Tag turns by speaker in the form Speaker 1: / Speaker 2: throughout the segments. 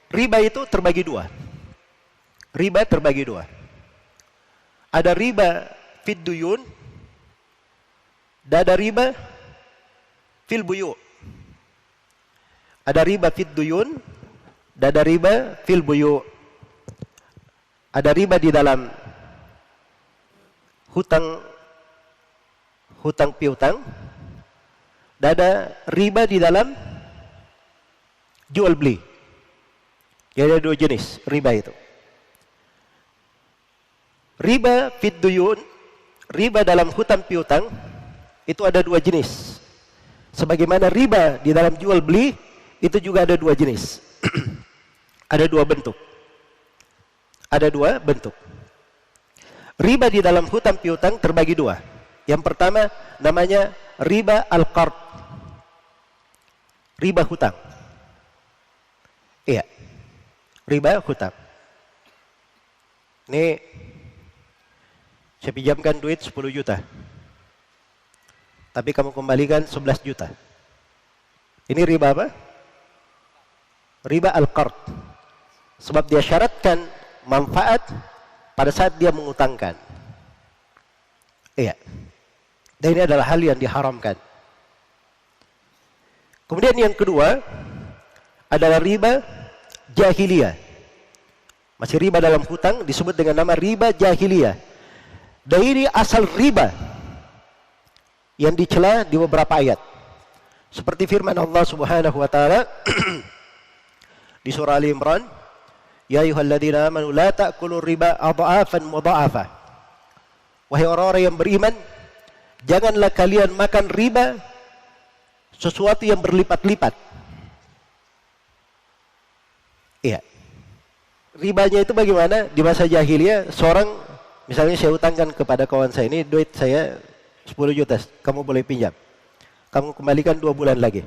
Speaker 1: riba itu terbagi dua. Riba terbagi dua. Ada riba fid duyun, dan ada riba fil buyu. Ada riba fid duyun, dan ada riba fil buyu. Ada riba di dalam hutang piutang, dan ada riba di dalam jual beli. Jadi ada dua jenis riba itu. Riba fid duyun, riba dalam hutang piutang, itu ada dua jenis. Sebagaimana riba di dalam jual beli, itu juga ada dua jenis. Ada dua bentuk. Ada dua bentuk. Riba di dalam hutang piutang terbagi dua. Yang pertama namanya riba al-qard. Riba hutang. Iya. Riba hutang. Ini saya pinjamkan duit 10 juta. Tapi kamu kembalikan 11 juta. Ini riba apa? Riba al-qard. Sebab dia syaratkan manfaat pada saat dia mengutangkan. Iya. Dan ini adalah hal yang diharamkan. Kemudian yang kedua adalah riba jahiliyah. Masih riba dalam hutang disebut dengan nama riba jahiliyah. Dan ini asal riba yang dicela di beberapa ayat. Seperti firman Allah Subhanahu wa taala di surah Ali Imran, "Ya ayyuhalladzina amanu la ta'kulur riba adha'afan mudha'afa." Wahai orang-orang yang beriman, janganlah kalian makan riba sesuatu yang berlipat-lipat. Iya. Ribanya itu bagaimana? Di masa jahiliyah, seorang misalnya saya utangkan kepada kawan saya, ini duit saya 10 juta, kamu boleh pinjam. Kamu kembalikan 2 bulan lagi.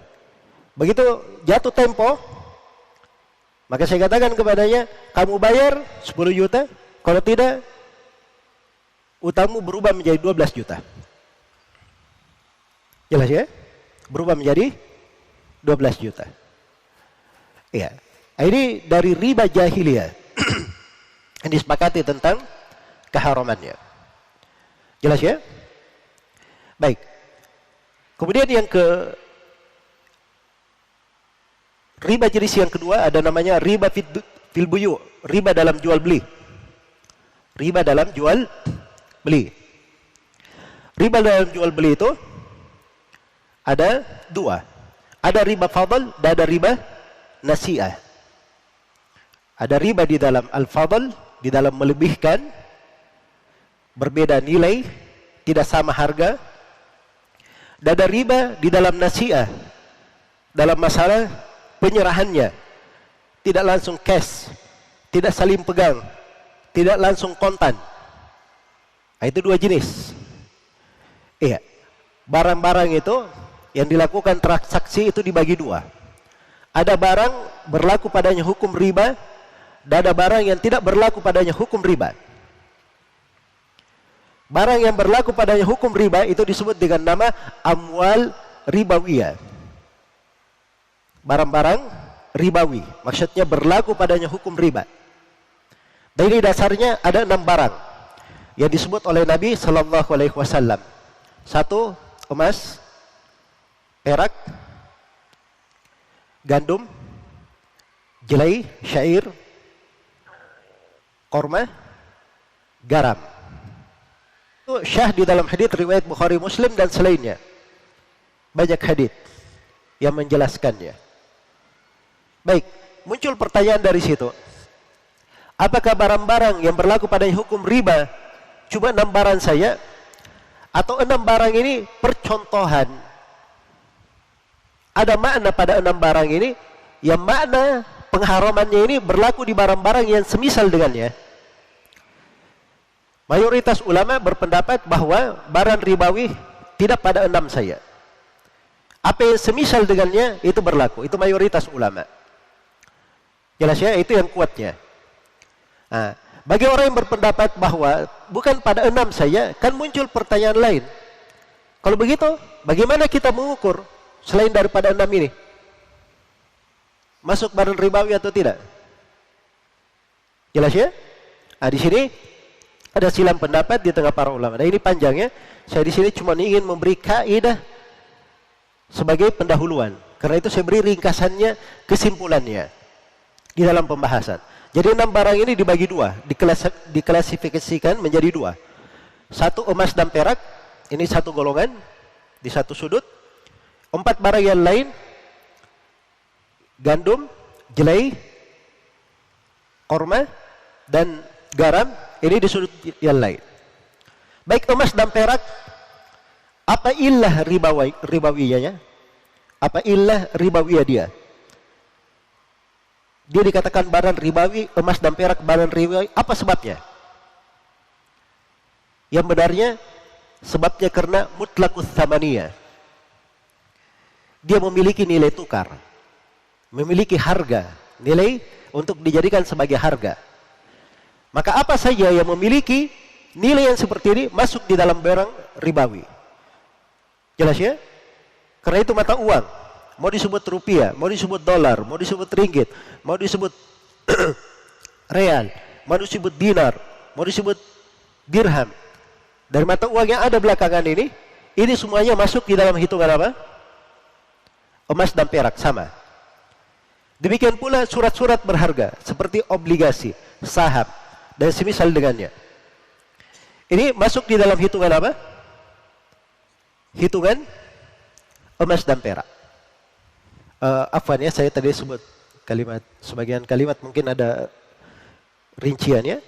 Speaker 1: Begitu jatuh tempo, maka saya katakan kepadanya, kamu bayar 10 juta, kalau tidak, utangmu berubah menjadi 12 juta. Jelas ya? Berubah menjadi 12 juta. Iya. Ini dari riba jahiliyah. Yang disepakati tentang keharamannya. Jelas ya? Baik. Kemudian yang riba jenis yang kedua ada namanya riba fil buyu, riba dalam jual beli. Riba dalam jual beli. Riba dalam jual beli itu ada dua. Ada riba fadl dan ada riba nasi'ah. Ada riba di dalam al-fadl, di dalam melebihkan, berbeda nilai, tidak sama harga. Dan ada riba di dalam nasi'ah, dalam masalah penyerahannya, tidak langsung cash, tidak saling pegang, tidak langsung kontan. Nah, itu dua jenis. Iya, barang-barang itu yang dilakukan transaksi itu dibagi dua. Ada barang berlaku padanya hukum riba, dan ada barang yang tidak berlaku padanya hukum riba. Barang yang berlaku padanya hukum riba itu disebut dengan nama amwal ribawiyah. Barang-barang ribawi, maksudnya berlaku padanya hukum riba. Dan ini dasarnya ada 6 barang yang disebut oleh Nabi Sallallahu Alaihi Wasallam. 1, emas, perak, gandum, jelai, syair, korma, garam. Itu syah di dalam hadits riwayat Bukhari Muslim dan selainnya. Banyak hadits yang menjelaskannya. Baik, muncul pertanyaan dari situ. Apakah barang-barang yang berlaku pada hukum riba cuma 6 barang saja, atau 6 barang ini percontohan? Ada makna pada 6 barang ini, yang makna pengharamannya ini berlaku di barang-barang yang semisal dengannya. Mayoritas ulama berpendapat bahwa barang ribawi tidak pada 6 saja. Apa yang semisal dengannya itu berlaku. Itu mayoritas ulama. Jelas ya, itu yang kuatnya. Nah, bagi orang yang berpendapat bahwa bukan pada 6 saja, kan muncul pertanyaan lain. Kalau begitu, bagaimana kita mengukur selain daripada 6 ini? Masuk barang ribawi atau tidak? Jelas ya? Nah, di sini ada silang pendapat di tengah para ulama. Nah, ini panjang ya. Saya di sini cuma ingin memberi kaidah sebagai pendahuluan. Karena itu saya beri ringkasannya, kesimpulannya di dalam pembahasan. Jadi 6 barang ini dibagi dua, diklasifikasikan menjadi dua. Satu emas dan perak, ini satu golongan di satu sudut. 4 barang yang lain, gandum, jelai, korma, dan garam, ini di sudut yang lain. Baik emas dan perak, apa illah ribawiyahnya? Apa illah ribawiyah dia? Dia dikatakan barang ribawi, emas dan perak barang ribawi, apa sebabnya? Yang benarnya, sebabnya karena mutlaqus tsamaniyah. Dia memiliki nilai tukar, memiliki harga, nilai untuk dijadikan sebagai harga. Maka apa saja yang memiliki nilai yang seperti ini masuk di dalam barang ribawi. Jelas ya? Karena itu mata uang, mau disebut rupiah, mau disebut dolar, mau disebut ringgit, mau disebut real, mau disebut dinar, mau disebut dirham. Dari mata uang yang ada belakangan ini semuanya masuk di dalam hitungan apa? Emas dan perak sama. Demikian pula surat-surat berharga seperti obligasi, saham, dan semisal dengannya. Ini masuk di dalam hitungan apa? Hitungan emas dan perak. Afwan ya, saya tadi sebut kalimat, sebagian kalimat mungkin ada rinciannya.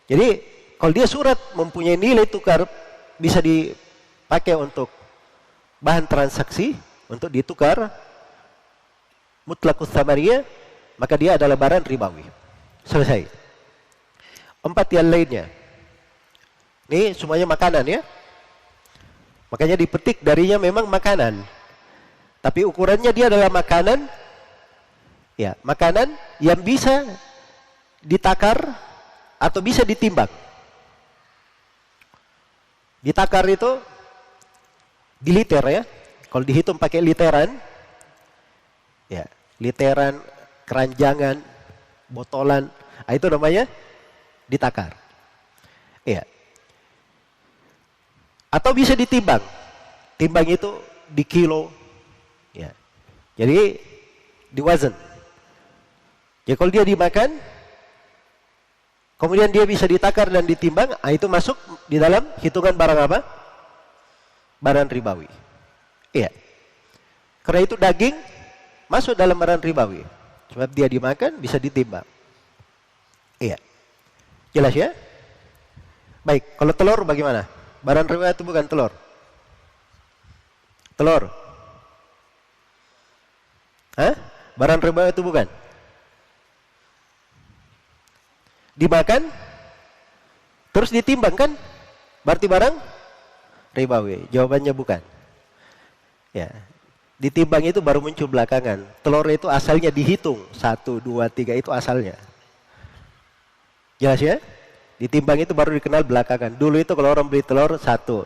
Speaker 1: Jadi kalau dia surat mempunyai nilai tukar, bisa dipakai untuk bahan transaksi, untuk ditukar mutlaqus tsamaniyah, maka dia adalah barang ribawi. Selesai. 4 yang lainnya, ini semuanya makanan ya. Makanya dipetik darinya memang makanan. Tapi ukurannya dia adalah makanan, ya, makanan yang bisa ditakar atau bisa ditimbang. Ditakar itu di liter ya. Kalau dihitung pakai literan, ya, literan, keranjangan, botolan, itu namanya ditakar. Ya. Atau bisa ditimbang. Timbang itu di kilo. Ya. Jadi diwazan. Jadi kalau dia dimakan, kemudian dia bisa ditakar dan ditimbang, itu masuk di dalam hitungan barang apa? Barang ribawi. Iya. Karena itu daging masuk dalam barang ribawi. Sebab dia dimakan bisa ditimbang. Iya. Jelas ya? Baik, kalau telur bagaimana? Barang ribawi itu bukan telur. Telur. Hah? Barang ribawi itu bukan. Dimakan terus ditimbang kan? Berarti barang ribawi. Jawabannya bukan. Ya, ditimbang itu baru muncul belakangan. Telur itu asalnya dihitung 1, 2, 3 itu asalnya. Jelas ya? Ditimbang itu baru dikenal belakangan. Dulu itu kalau orang beli telur 1, 10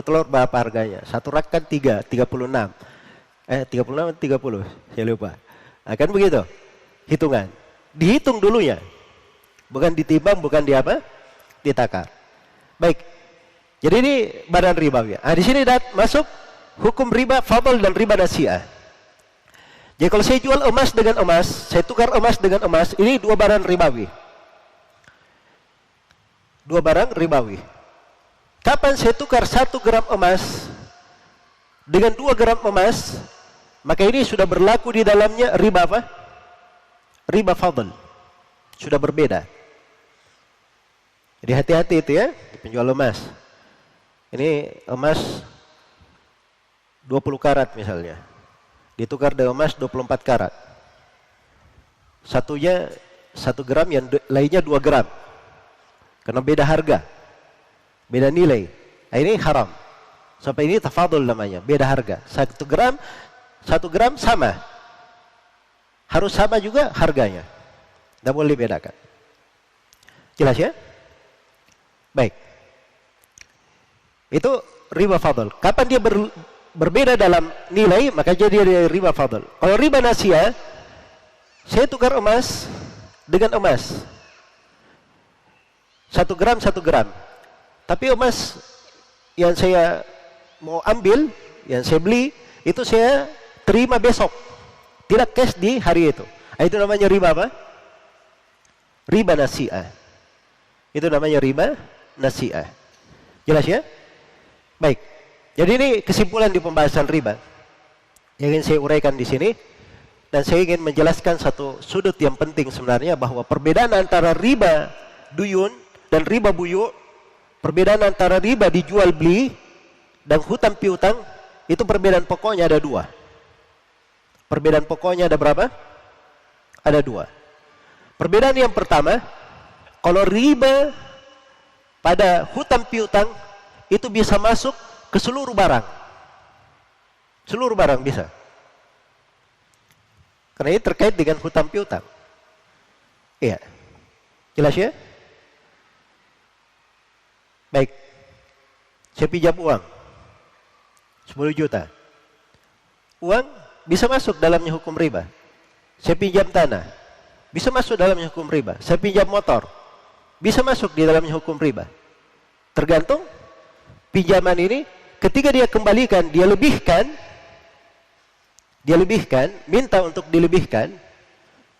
Speaker 1: telur berapa harganya? 1 rak kan 36. 36 30, saya lupa. Nah, kan begitu hitungan. Dihitung dulunya. Bukan ditimbang, bukan di apa? Ditakar. Baik. Jadi ini barang ribawi. Nah, di sini masuk hukum riba fadl dan riba nasiah. Jadi kalau saya jual emas dengan emas, saya tukar emas dengan emas, ini 2 barang ribawi. 2 barang ribawi. Kapan saya tukar 1 gram emas dengan 2 gram emas, maka ini sudah berlaku di dalamnya riba apa? Riba fadl. Sudah berbeda. Jadi hati-hati itu ya, penjual emas. Ini emas 20 karat misalnya. Ditukar dengan emas 24 karat. Satunya 1 gram, yang lainnya 2 gram. Karena beda harga. Beda nilai. Nah, ini haram. Sampai ini tafadul namanya, beda harga. 1 gram sama. Harus sama juga harganya. Tidak boleh bedakan. Jelas ya? Baik. Itu riba fadl. Kapan dia berbeda dalam nilai, maka jadi riba fadl. Kalau riba nasiah, saya tukar emas dengan emas. 1 gram 1 gram. Tapi emas yang saya mau ambil, yang saya beli, itu saya terima besok. Tidak cash di hari itu. Itu namanya riba apa? Riba nasi'ah. Itu namanya riba nasi'ah. Jelas ya? Baik. Jadi ini kesimpulan di pembahasan riba yang ingin saya uraikan di sini. Dan saya ingin menjelaskan satu sudut yang penting sebenarnya, bahwa perbedaan antara riba duyun dan riba buyu, perbedaan antara riba dijual beli dan hutang piutang, itu perbedaan pokoknya ada 2. Perbedaan pokoknya ada berapa? Ada 2. Perbedaan yang pertama, kalau riba pada hutang piutang itu bisa masuk ke seluruh barang. Seluruh barang bisa. Karena ini terkait dengan hutang piutang. Iya. Jelas ya? Baik. Saya pinjam uang 10 juta. Uang bisa masuk dalamnya hukum riba. Saya pinjam tanah, bisa masuk dalamnya hukum riba. Saya pinjam motor, bisa masuk di dalamnya hukum riba. Tergantung pinjaman ini, ketika dia kembalikan, dia lebihkan, minta untuk dilebihkan.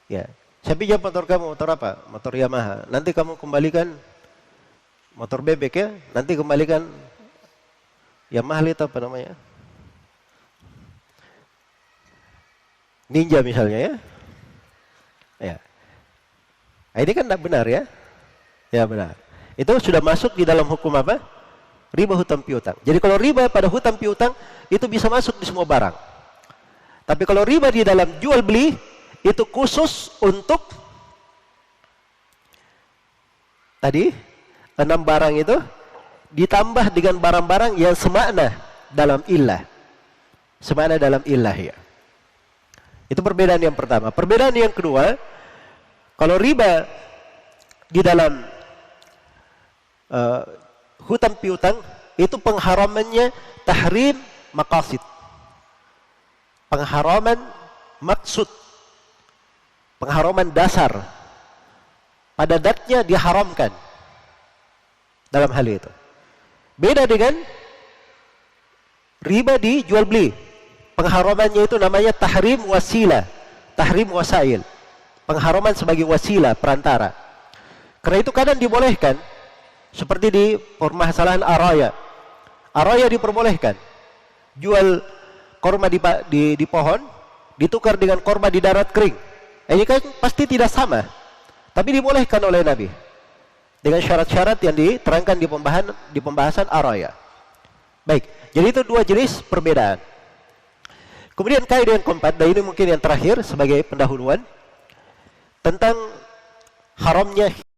Speaker 1: Ya, saya pinjam motor kamu, motor apa? Motor Yamaha. Nanti kamu kembalikan motor bebek ya, nanti kembalikan Yamaha itu apa namanya? Ninja misalnya ya. Ya. Nah, ini kan tidak benar ya. Ya benar. Itu sudah masuk di dalam hukum apa? Riba hutang piutang. Jadi kalau riba pada hutang piutang itu bisa masuk di semua barang. Tapi kalau riba di dalam jual beli itu khusus untuk tadi 6 barang itu ditambah dengan barang-barang yang semakna dalam illah. Semakna dalam illah ya. Itu perbedaan yang pertama. Perbedaan yang kedua, kalau riba di dalam hutang piutang itu pengharamannya tahrim maqasid. Pengharaman maksud. Pengharaman dasar. Pada datnya diharamkan dalam hal itu. Beda dengan riba di jual beli. Pengharamannya itu namanya tahrim wasilah, tahrim wasail. Pengharaman sebagai wasilah, perantara. Karena itu kadang dibolehkan, seperti di permasalahan araya. Araya diperbolehkan. Jual korma di pohon, ditukar dengan korma di darat kering. Ini kan pasti tidak sama. Tapi dibolehkan oleh Nabi. Dengan syarat-syarat yang diterangkan di pembahasan araya. Baik, jadi itu 2 jenis perbedaan. Kemudian kaidah yang keempat, dan ini mungkin yang terakhir sebagai pendahuluan, tentang haramnya